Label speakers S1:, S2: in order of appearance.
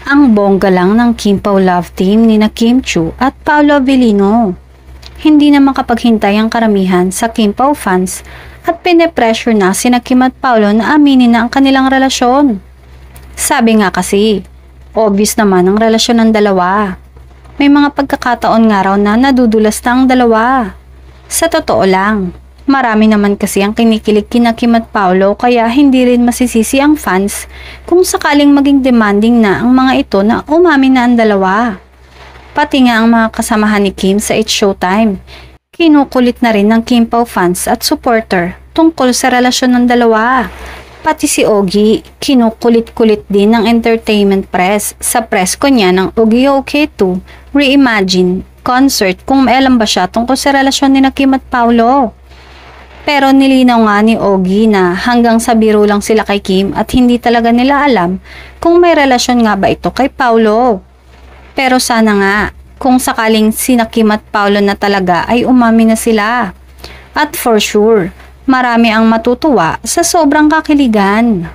S1: Ang bongga lang ng Kim Pao love team ni na Kim Chiu at Paolo Avellino. Hindi na makapaghintay ang karamihan sa Kim Pao fans at pine-pressure na sina Kim at Paolo na aminin na ang kanilang relasyon. Sabi nga kasi, obvious naman ang relasyon ng dalawa. May mga pagkakataon nga raw na nadudulas na ang dalawa. Sa totoo lang, marami naman kasi ang kinikilig kina Kim at Paolo kaya hindi rin masisisi ang fans kung sakaling maging demanding na ang mga ito na umamin na ang dalawa. Pati nga ang mga kasamahan ni Kim sa It's Showtime, kinukulit na rin ng Kim Pao fans at supporter tungkol sa relasyon ng dalawa. Pati si Ogie, kinukulit-kulit din ng entertainment press sa press ko niya ng Ogie OK2 Reimagine concert kung may alam ba siya tungkol sa relasyon ni na Kim at Paolo. Pero nilinaw nga ni Ogie na hanggang sa biro lang sila kay Kim at hindi talaga nila alam kung may relasyon nga ba ito kay Paolo. Pero sana nga, kung sakaling sina Kim at Paolo na talaga ay umami na sila. At for sure, marami ang matutuwa sa sobrang kakiligan.